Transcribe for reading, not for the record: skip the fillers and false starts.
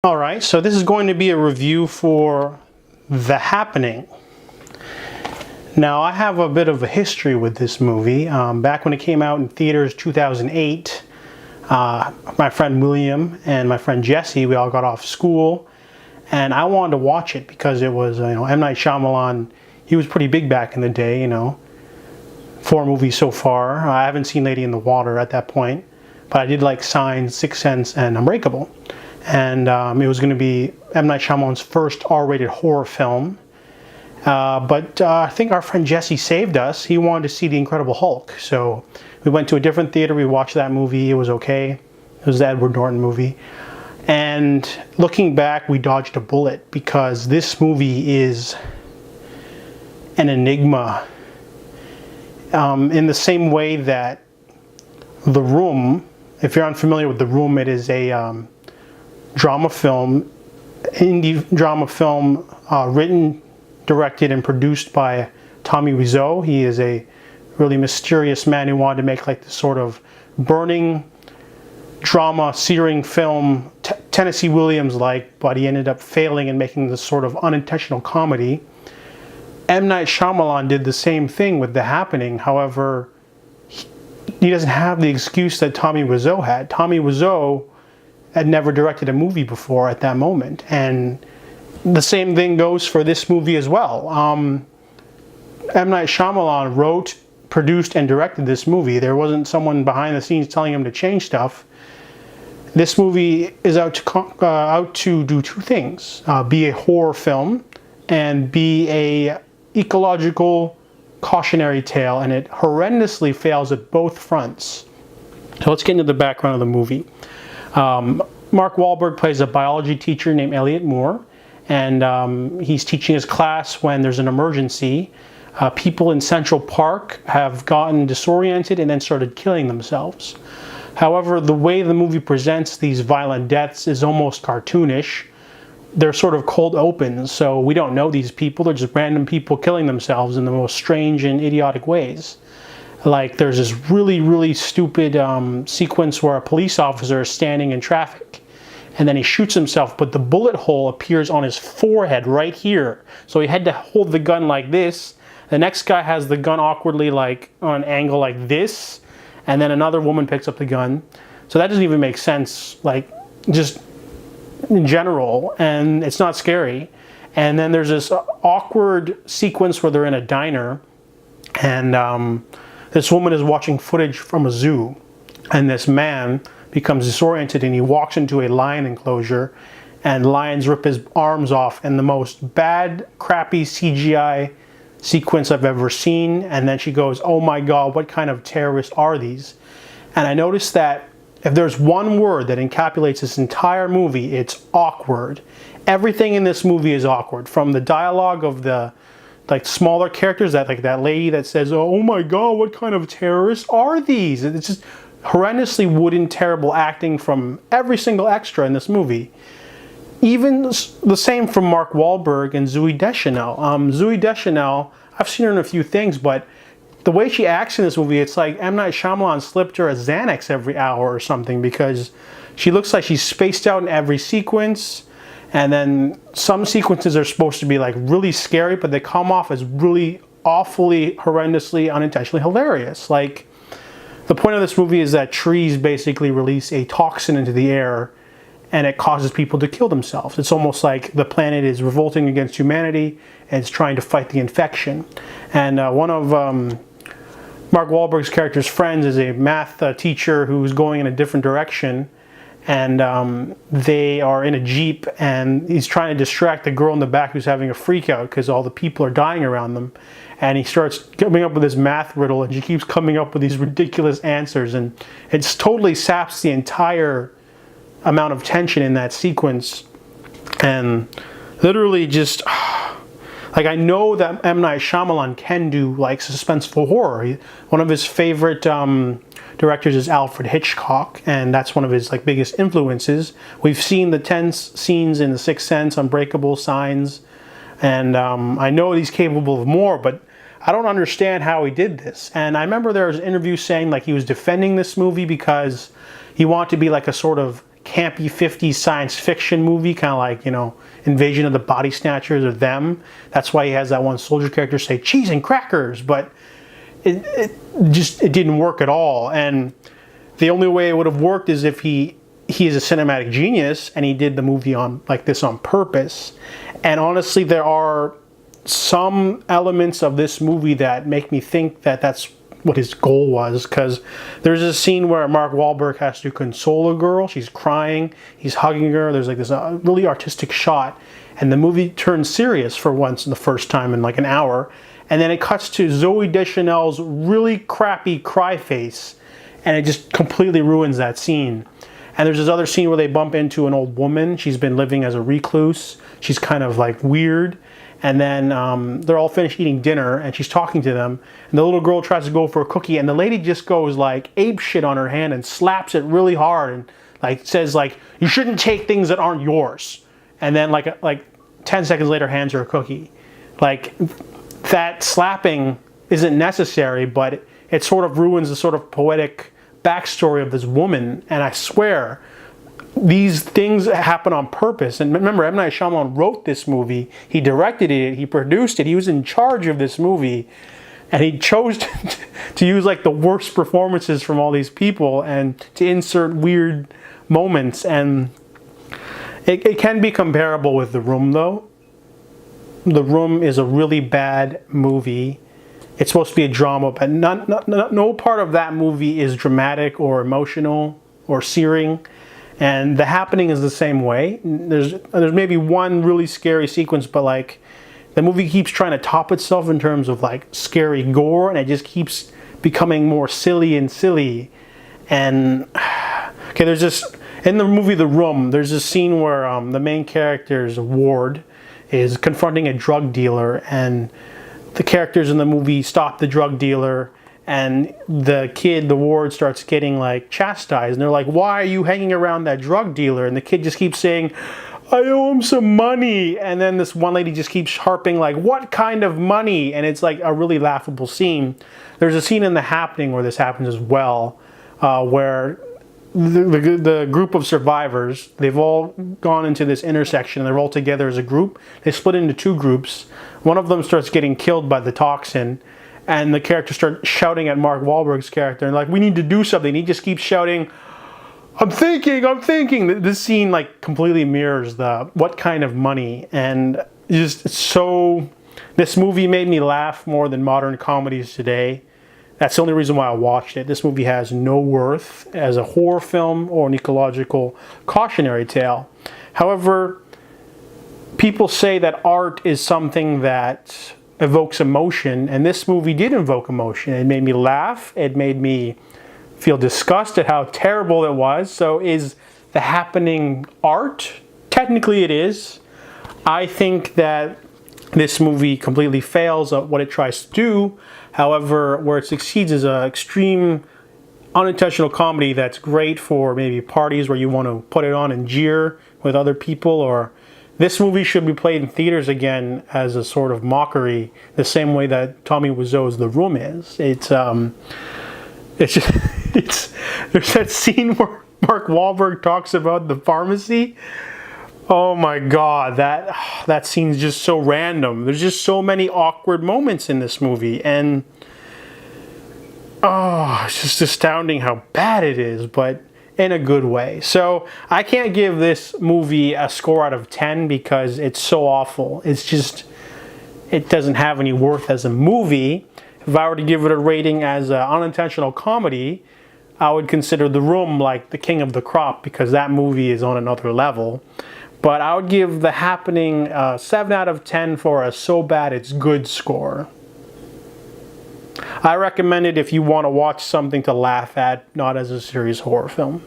Alright, so this is going to be a review for The Happening. Now, I have a bit of a history with this movie. Back when it came out in theaters 2008, my friend William and my friend Jesse, we all got off school, and I wanted to watch it because it was, M. Night Shyamalan. He was pretty big back in the day, 4 movies so far. I haven't seen Lady in the Water at that point, but I did like Signs, Sixth Sense, and Unbreakable. And it was going to be M. Night Shyamalan's first R-rated horror film. But I think our friend Jesse saved us. He wanted to see The Incredible Hulk. So we went to a different theater. We watched that movie. It was okay. It was the Edward Norton movie. And looking back, we dodged a bullet because this movie is an enigma. In the same way that The Room, if you're unfamiliar with The Room, it is a drama film, indie drama film, written, directed, and produced by Tommy Wiseau. He is a really mysterious man who wanted to make like this sort of burning drama, searing film, Tennessee Williams-like, but he ended up failing and making this sort of unintentional comedy. M. Night Shyamalan did the same thing with The Happening. However, he doesn't have the excuse that Tommy Wiseau had. Tommy Wiseau had never directed a movie before at that moment, and the same thing goes for this movie as well. M. Night Shyamalan wrote, produced, and directed this movie. There wasn't someone behind the scenes telling him to change stuff. This movie is out to do 2 things: be a horror film and be a ecological cautionary tale, and it horrendously fails at both fronts. So let's get into the background of the movie. Mark Wahlberg plays a biology teacher named Elliot Moore, and he's teaching his class when there's an emergency. People in Central Park have gotten disoriented and then started killing themselves. However, the way the movie presents these violent deaths is almost cartoonish. They're sort of cold opens, so we don't know these people. They're just random people killing themselves in the most strange and idiotic ways. Like, there's this really stupid sequence where a police officer is standing in traffic, and then he shoots himself, but the bullet hole appears on his forehead right here. So he had to hold the gun like this. The next guy has the gun awkwardly like on an angle like this, and then another woman picks up the gun. So that doesn't even make sense, like, just in general, and it's not scary. And then there's this awkward sequence where they're in a diner, and this woman is watching footage from a zoo, and this man becomes disoriented and he walks into a lion enclosure, and lions rip his arms off in the most bad, crappy CGI sequence I've ever seen. And then she goes, "Oh my God, what kind of terrorists are these?" And I noticed that if there's one word that encapsulates this entire movie, it's awkward. Everything in this movie is awkward, from the dialogue of the smaller characters, that lady that says, "Oh my God, what kind of terrorists are these?" It's just horrendously wooden, terrible acting from every single extra in this movie. Even the same from Mark Wahlberg and Zooey Deschanel. Zooey Deschanel, I've seen her in a few things, but the way she acts in this movie, it's like M. Night Shyamalan slipped her a Xanax every hour or something, because she looks like she's spaced out in every sequence. And then some sequences are supposed to be like really scary, but they come off as really awfully, horrendously, unintentionally hilarious. Like, the point of this movie is that trees basically release a toxin into the air, and it causes people to kill themselves. It's almost like the planet is revolting against humanity and it's trying to fight the infection. And one of Mark Wahlberg's character's friends is a math teacher who's going in a different direction, and they are in a Jeep, and he's trying to distract the girl in the back who's having a freak out because all the people are dying around them. And he starts coming up with this math riddle, and she keeps coming up with these ridiculous answers, and it's totally saps the entire amount of tension in that sequence. And literally just, like, I know that M. Night Shyamalan can do like suspenseful horror. One of his favorite directors is Alfred Hitchcock, and that's one of his like biggest influences. We've seen the tense scenes in The Sixth Sense, Unbreakable, Signs, and I know he's capable of more, but I don't understand how he did this. And I remember there was an interview saying like he was defending this movie because he wanted to be like a sort of campy 50s science fiction movie, kind of like, you know, Invasion of the Body Snatchers or Them. That's why he has that one soldier character say cheese and crackers, but it didn't work at all. And the only way it would have worked is if he is a cinematic genius and he did the movie on like this on purpose. And honestly, there are some elements of this movie that make me think that that's what his goal was, because there's a scene where Mark Wahlberg has to console a girl. She's crying, he's hugging her, there's like this really artistic shot, and the movie turns serious for once in the first time in like an hour, and then it cuts to Zooey Deschanel's really crappy cry face, and it just completely ruins that scene. And there's this other scene where they bump into an old woman. She's been living as a recluse. She's kind of like weird. And then they're all finished eating dinner and she's talking to them. And the little girl tries to go for a cookie and the lady just goes like ape shit on her hand and slaps it really hard and like says like, you shouldn't take things that aren't yours. And then like 10 seconds later hands her a cookie. Like that slapping isn't necessary, but it sort of ruins the sort of poetic backstory of this woman. And I swear, these things happen on purpose. And remember, M. Night Shyamalan wrote this movie, he directed it, he produced it, he was in charge of this movie, and he chose to use like the worst performances from all these people and to insert weird moments. And it can be comparable with The Room, though. The Room is a really bad movie. It's supposed to be a drama, but no part of that movie is dramatic or emotional or searing. And The Happening is the same way. There's maybe one really scary sequence, but like the movie keeps trying to top itself in terms of like scary gore, and it just keeps becoming more silly and silly. And okay, there's just in the movie The Room, there's a scene where the main character's Ward is confronting a drug dealer, and the characters in the movie stop the drug dealer. And the kid, the Ward, starts getting like chastised. And they're like, why are you hanging around that drug dealer? And the kid just keeps saying, I owe him some money. And then this one lady just keeps harping like, what kind of money? And it's like a really laughable scene. There's a scene in The Happening where this happens as well, where the group of survivors, they've all gone into this intersection. They're all together as a group. They split into two groups. One of them starts getting killed by the toxin. And the characters start shouting at Mark Wahlberg's character and like, we need to do something. He just keeps shouting, I'm thinking. This scene like completely mirrors the what kind of money. And just so, this movie made me laugh more than modern comedies today. That's the only reason why I watched it. This movie has no worth as a horror film or an ecological cautionary tale. However, people say that art is something that evokes emotion, and this movie did evoke emotion. It made me laugh. It made me feel disgust at how terrible it was. So is The Happening art? Technically it is. I think that this movie completely fails at what it tries to do. However, where it succeeds is an extreme unintentional comedy that's great for maybe parties where you want to put it on and jeer with other people, or this movie should be played in theaters again as a sort of mockery, the same way that Tommy Wiseau's The Room is. There's that scene where Mark Wahlberg talks about the pharmacy. Oh my God, that scene's just so random. There's just so many awkward moments in this movie, and it's just astounding how bad it is, but in a good way. So I can't give this movie a score out of 10 because it's so awful. It's just, it doesn't have any worth as a movie. If I were to give it a rating as an unintentional comedy, I would consider The Room like the king of the crop, because that movie is on another level. But I would give The Happening a 7 out of 10 for a so bad it's good score. I recommend it if you want to watch something to laugh at, not as a serious horror film.